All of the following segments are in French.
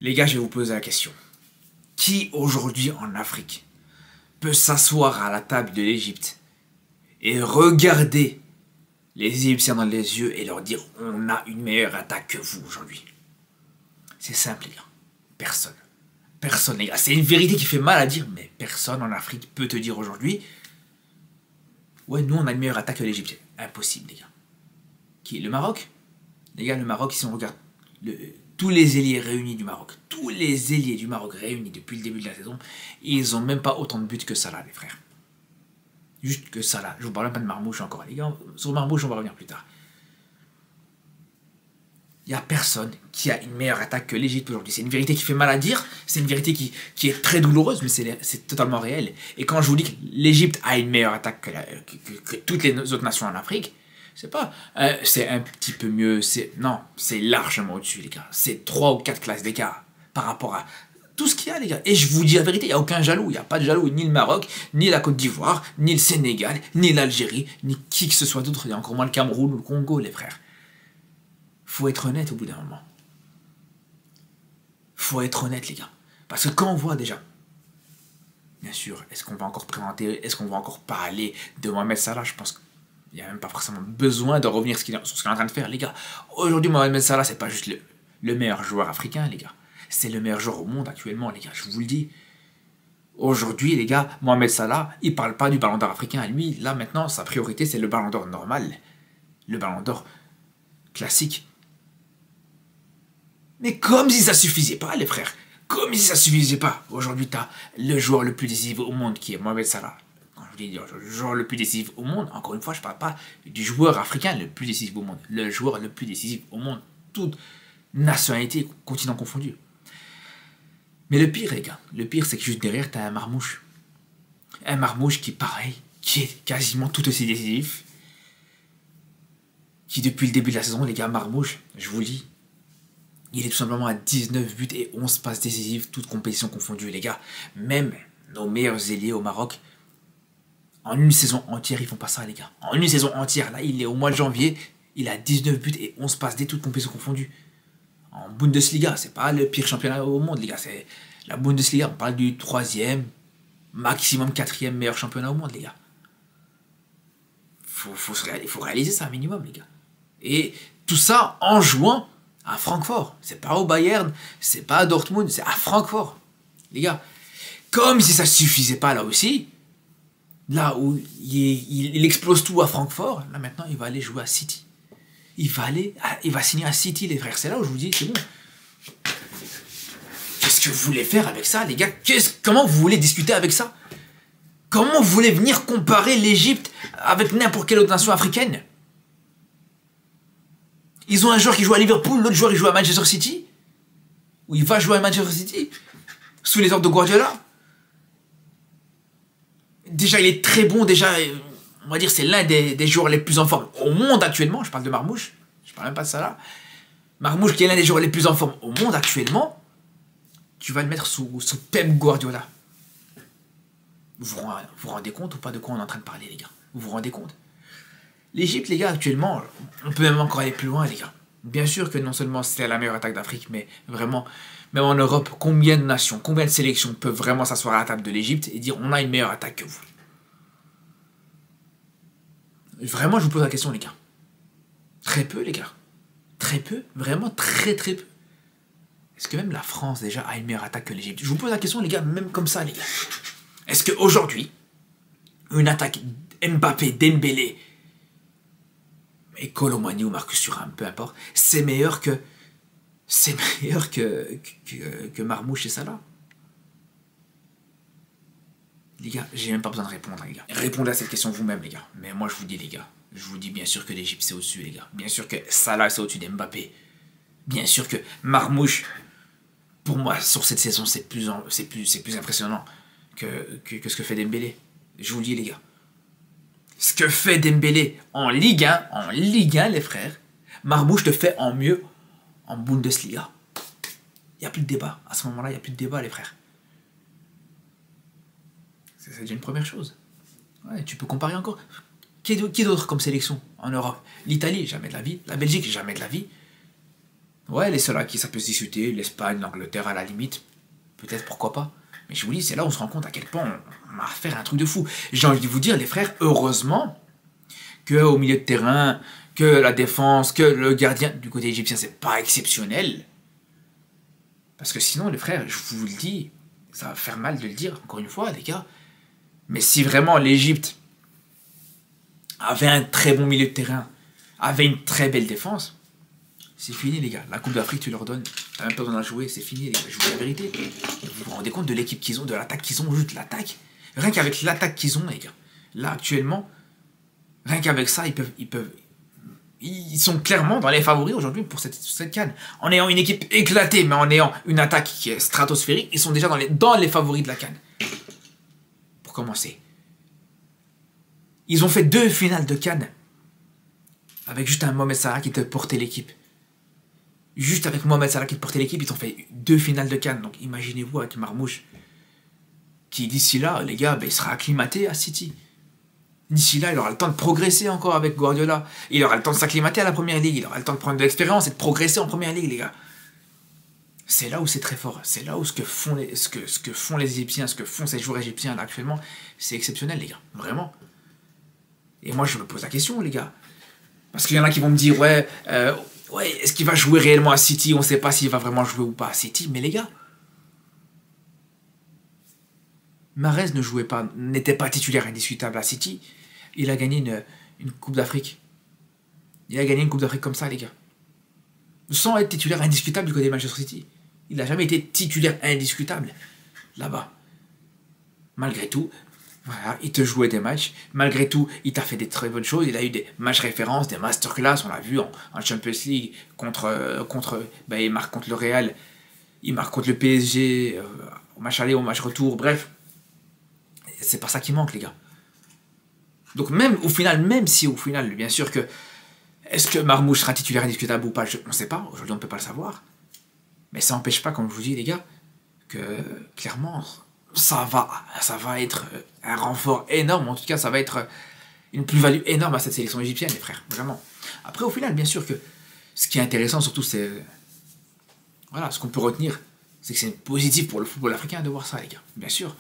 Les gars, je vais vous poser la question. Qui aujourd'hui en Afrique peut s'asseoir à la table de l'Égypte et regarder les Égyptiens dans les yeux et leur dire on a une meilleure attaque que vous aujourd'hui? C'est simple les gars. Personne. Personne les gars. C'est une vérité qui fait mal à dire, mais personne en Afrique peut te dire aujourd'hui ouais, nous on a une meilleure attaque que l'Égypte. Impossible les gars. Qui? Le Maroc? Les gars, le Maroc, si on regarde tous les ailiers réunis du Maroc, tous les ailiers du Maroc réunis depuis le début de la saison, ils n'ont même pas autant de buts que Salah, les frères. Juste que Salah. Je vous parle même pas de Marmouche encore, les gars. Sur Marmouche, on va revenir plus tard. Il n'y a personne qui a une meilleure attaque que l'Égypte aujourd'hui. C'est une vérité qui fait mal à dire, c'est une vérité qui est très douloureuse, mais c'est totalement réel. Et quand je vous dis que l'Égypte a une meilleure attaque que toutes les autres nations en Afrique, c'est pas, c'est un petit peu mieux, non, c'est largement au-dessus, les gars. C'est 3 ou 4 classes d'écart par rapport à tout ce qu'il y a, les gars. Et je vous dis la vérité, il n'y a aucun jaloux. Il n'y a pas de jaloux, ni le Maroc, ni la Côte d'Ivoire, ni le Sénégal, ni l'Algérie, ni qui que ce soit d'autre. Il y a encore moins le Cameroun ou le Congo, les frères. Faut être honnête au bout d'un moment. Faut être honnête, les gars. Parce que quand on voit déjà, bien sûr, est-ce qu'on va encore présenter, est-ce qu'on va encore parler de Mohamed Salah? Je pense qu'il n'y a même pas forcément besoin de revenir sur ce qu'il est en train de faire, les gars. Aujourd'hui, Mohamed Salah, c'est pas juste le meilleur joueur africain, les gars. C'est le meilleur joueur au monde actuellement, les gars. Je vous le dis. Aujourd'hui, les gars, Mohamed Salah, il parle pas du ballon d'or africain. Lui, là, maintenant, sa priorité, c'est le ballon d'or normal. Le ballon d'or classique. Mais comme si ça suffisait pas, les frères. Comme si ça suffisait pas. Aujourd'hui, tu as le joueur le plus décisif au monde qui est Mohamed Salah. Quand je dis le joueur le plus décisif au monde, encore une fois, je parle pas du joueur africain le plus décisif au monde. Le joueur le plus décisif au monde. Toute nationalité, continent confondu. Mais le pire, les gars, le pire, c'est que juste derrière, tu as un Marmouche. Un Marmouche qui, pareil, qui est quasiment tout aussi décisif. Qui, depuis le début de la saison, les gars, Marmouche, je vous le dis, il est tout simplement à 19 buts et 11 passes décisives, toutes compétitions confondues, les gars. Même nos meilleurs ailiers au Maroc, en une saison entière, ils font pas ça, les gars. En une saison entière, là, il est au mois de janvier, il a 19 buts et 11 passes D, toutes compétitions confondues. En Bundesliga, c'est pas le pire championnat au monde, les gars. C'est la Bundesliga, on parle du 3e, maximum 4e meilleur championnat au monde, les gars. Faut réaliser ça, un minimum, les gars. Et tout ça en jouant à Francfort. C'est pas au Bayern, c'est pas à Dortmund, c'est à Francfort. Les gars, comme si ça suffisait pas là aussi, là où il explose tout à Francfort, là maintenant il va aller jouer à City. Il va signer à City, les frères. C'est là où je vous dis, c'est bon. Qu'est-ce que vous voulez faire avec ça, les gars? Comment vous voulez discuter avec ça? Comment vous voulez venir comparer l'Égypte avec n'importe quelle autre nation africaine? Ils ont un joueur qui joue à Liverpool, l'autre joueur il joue à Manchester City. Ou il va jouer à Manchester City. Sous les ordres de Guardiola. Déjà, il est très bon. Déjà, on va dire c'est l'un des joueurs les plus en forme au monde actuellement. Je parle de Marmouche. Je parle même pas de ça là. Marmouche qui est l'un des joueurs les plus en forme au monde actuellement. Tu vas le mettre sous Pep Guardiola. Vous vous rendez compte ou pas de quoi on est en train de parler, les gars? Vous vous rendez compte? L'Égypte, les gars, actuellement, on peut même encore aller plus loin, les gars. Bien sûr que non seulement c'est la meilleure attaque d'Afrique, mais vraiment, même en Europe, combien de nations, combien de sélections peuvent vraiment s'asseoir à la table de l'Égypte et dire on a une meilleure attaque que vous? Vraiment, je vous pose la question, les gars. Très peu, les gars. Très peu, vraiment très très peu. Est-ce que même la France, déjà, a une meilleure attaque que l'Égypte? Je vous pose la question, les gars, même comme ça, les gars. Est-ce qu'aujourd'hui, une attaque Mbappé, Dembélé, et Colomani ou Marcus Thuram, peu importe, c'est meilleur que Marmouche et Salah. Les gars, j'ai même pas besoin de répondre, les gars. Répondez à cette question vous-même, les gars. Mais moi, je vous dis, les gars, je vous dis bien sûr que l'Égypte, c'est au-dessus, les gars. Bien sûr que Salah, c'est au-dessus d'Mbappé. Bien sûr que Marmouche, pour moi, sur cette saison, c'est plus impressionnant que ce que fait Dembélé. Je vous le dis, les gars. Ce que fait Dembélé en Ligue 1, les frères, Marmouche te fait en mieux en Bundesliga. Il n'y a plus de débat. À ce moment-là, il n'y a plus de débat, les frères. C'est déjà une première chose. Ouais, tu peux comparer encore. Qui d'autre comme sélection en Europe? L'Italie, jamais de la vie. La Belgique, jamais de la vie. Ouais, les seuls à qui ça peut se discuter, l'Espagne, l'Angleterre à la limite, peut-être pourquoi pas. Mais je vous dis, c'est là où on se rend compte à quel point on a affaire à un truc de fou. J'ai envie de vous dire, les frères, heureusement qu'au milieu de terrain, que la défense, que le gardien du côté égyptien, c'est pas exceptionnel. Parce que sinon, les frères, je vous le dis, ça va faire mal de le dire, encore une fois, les gars. Mais si vraiment l'Égypte avait un très bon milieu de terrain, avait une très belle défense, c'est fini, les gars. La Coupe d'Afrique, tu leur donnes, t'as même pas besoin de la jouer, c'est fini, les gars. Je vous dis la vérité. Vous vous rendez compte de l'équipe qu'ils ont, de l'attaque qu'ils ont, juste l'attaque. Rien qu'avec l'attaque qu'ils ont, les gars. Là, actuellement, rien qu'avec ça, ils sont clairement dans les favoris aujourd'hui pour cette CAN. En ayant une équipe éclatée, mais en ayant une attaque qui est stratosphérique, ils sont déjà dans les favoris de la CAN. Pour commencer. Ils ont fait 2 finales de CAN avec juste un Mohamed Salah qui te portait l'équipe. Juste avec Mohamed Salah qui te portait l'équipe, ils ont fait 2 finales de CAN. Donc imaginez-vous avec Marmouche qui d'ici là, les gars, il sera acclimaté à City. D'ici là, il aura le temps de progresser encore avec Guardiola. Il aura le temps de s'acclimater à la première ligue. Il aura le temps de prendre de l'expérience et de progresser en première ligue, les gars. C'est là où c'est très fort. C'est là où ce que font les Égyptiens, ce que font ces joueurs égyptiens là actuellement, c'est exceptionnel, les gars. Vraiment. Et moi, je me pose la question, les gars. Parce qu'il y en a qui vont me dire, ouais, est-ce qu'il va jouer réellement à City? On ne sait pas s'il va vraiment jouer ou pas à City. Mais les gars, Mahrez n'était pas titulaire indiscutable à City. Il a gagné une Coupe d'Afrique. Il a gagné une Coupe d'Afrique comme ça, les gars. Sans être titulaire indiscutable du côté de Manchester City. Il n'a jamais été titulaire indiscutable là-bas. Malgré tout, voilà, il te jouait des matchs. Malgré tout, il t'a fait des très bonnes choses. Il a eu des matchs références, des masterclass. On l'a vu en Champions League il marque contre le Real. Il marque contre le PSG. Au match aller, au match retour. Bref. C'est pas ça qui manque, les gars. Donc même si au final, bien sûr que est-ce que Marmouche sera titulaire indiscutable ou pas, on ne sait pas. Aujourd'hui, on ne peut pas le savoir. Mais ça n'empêche pas, comme je vous dis, les gars, que clairement, ça va être un renfort énorme. En tout cas, ça va être une plus-value énorme à cette sélection égyptienne, les frères. Vraiment. Après, au final, bien sûr que ce qui est intéressant, surtout, c'est... Voilà, ce qu'on peut retenir, c'est que c'est positif pour le football africain de voir ça, les gars. Bien sûr.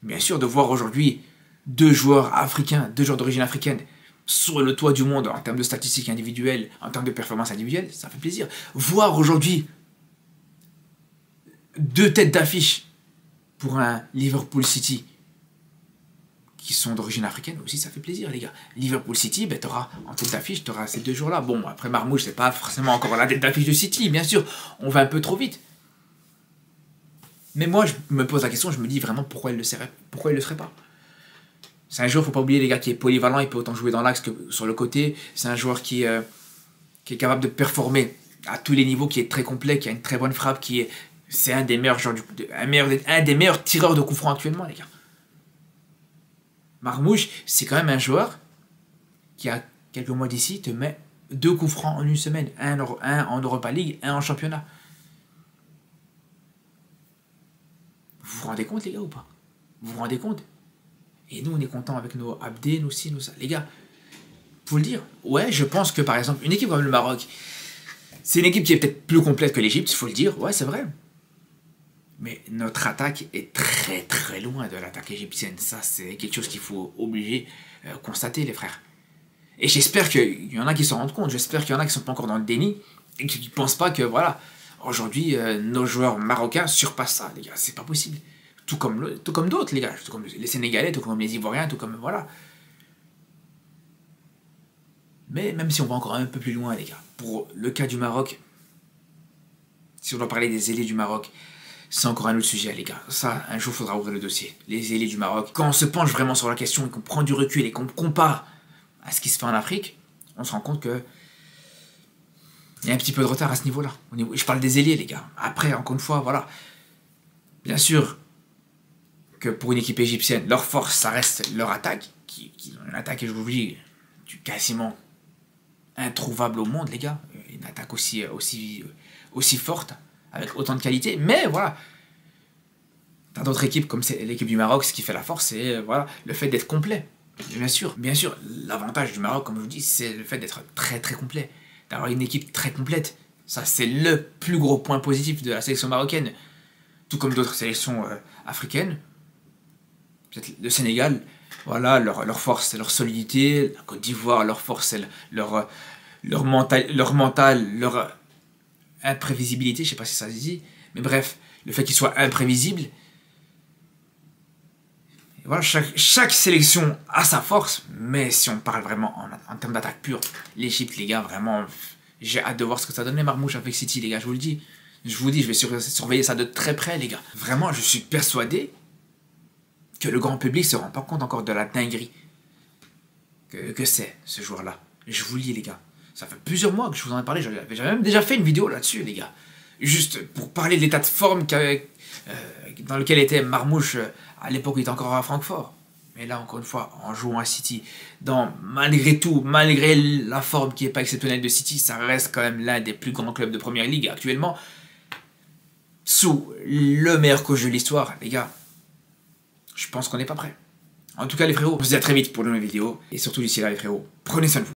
Bien sûr, de voir aujourd'hui 2 joueurs africains, 2 joueurs d'origine africaine sur le toit du monde en termes de statistiques individuelles, en termes de performances individuelles, ça fait plaisir. Voir aujourd'hui 2 têtes d'affiche pour un Liverpool City qui sont d'origine africaine aussi, ça fait plaisir, les gars. Liverpool City, t'auras en tête d'affiche, t'auras ces 2 jours-là. Bon, après Marmouche, c'est pas forcément encore la tête d'affiche de City, bien sûr, on va un peu trop vite. Mais moi, je me pose la question, je me dis vraiment pourquoi il le serait pas. C'est un joueur, faut pas oublier, les gars, qui est polyvalent, il peut autant jouer dans l'axe que sur le côté. C'est un joueur qui est capable de performer à tous les niveaux, qui est très complet, qui a une très bonne frappe, c'est un des meilleurs joueurs un des meilleurs tireurs de coups francs actuellement, les gars. Marmouche, c'est quand même un joueur qui, a quelques mois d'ici, te met 2 coups francs en une semaine. Un en Europa League, un en championnat. Vous vous rendez compte, les gars, ou pas? Vous vous rendez compte? Et nous, on est contents avec nos Abdé, nos ci, nos ça. Les gars, faut le dire. Ouais, je pense que, par exemple, une équipe comme le Maroc, c'est une équipe qui est peut-être plus complète que l'Égypte, il faut le dire. Ouais, c'est vrai. Mais notre attaque est très, très loin de l'attaque égyptienne. Ça, c'est quelque chose qu'il faut constater, les frères. Et j'espère qu'il y en a qui s'en rendent compte. J'espère qu'il y en a qui sont pas encore dans le déni et qui ne pensent pas que, voilà, aujourd'hui, nos joueurs marocains surpassent ça, les gars. C'est pas possible. Tout comme d'autres, les gars. Tout comme les Sénégalais, tout comme les Ivoiriens, tout comme... Voilà. Mais même si on va encore un peu plus loin, les gars, pour le cas du Maroc, si on doit parler des ailiers du Maroc, c'est encore un autre sujet, les gars. Ça, un jour, il faudra ouvrir le dossier. Les ailiers du Maroc. Quand on se penche vraiment sur la question et qu'on prend du recul et qu'on compare à ce qui se fait en Afrique, on se rend compte que il y a un petit peu de retard à ce niveau-là. Je parle des ailiers, les gars. Après, encore une fois, voilà. Bien sûr que pour une équipe égyptienne, leur force, ça reste leur attaque, qui ont une attaque, et je vous dis, quasiment introuvable au monde, les gars. Une attaque aussi forte, avec autant de qualité. Mais voilà, dans d'autres équipes, comme c'est l'équipe du Maroc, ce qui fait la force, c'est voilà, le fait d'être complet. Bien sûr, l'avantage du Maroc, comme je vous dis, c'est le fait d'être très très complet. D'avoir une équipe très complète. Ça, c'est le plus gros point positif de la sélection marocaine. Tout comme d'autres sélections africaines. Peut-être le Sénégal, voilà, leur force, c'est leur solidité. La Côte d'Ivoire, leur force, c'est leur mental, leur imprévisibilité. Je sais pas si ça se dit. Mais bref, le fait qu'ils soient imprévisibles. Et voilà, chaque sélection a sa force. Mais si on parle vraiment en termes d'attaque pure, l'Égypte, les gars, vraiment, j'ai hâte de voir ce que ça donne les Marmouches avec City, les gars, je vous le dis. Je vous dis, je vais surveiller ça de très près, les gars. Vraiment, je suis persuadé que le grand public se rend pas compte encore de la dinguerie que c'est, ce joueur-là. Je vous le dis, les gars. Ça fait plusieurs mois que je vous en ai parlé. J'avais même déjà fait une vidéo là-dessus, les gars. Juste pour parler de l'état de forme dans lequel était Marmouche à l'époque où il était encore à Francfort. Mais là, encore une fois, en jouant à City, malgré tout, malgré la forme qui n'est pas exceptionnelle de City, ça reste quand même l'un des plus grands clubs de Première Ligue actuellement. Sous le meilleur coach de l'histoire, les gars. Je pense qu'on n'est pas prêt. En tout cas, les frérots, on se dit à très vite pour de nouvelles vidéos. Et surtout, d'ici là, les frérots, prenez soin de vous.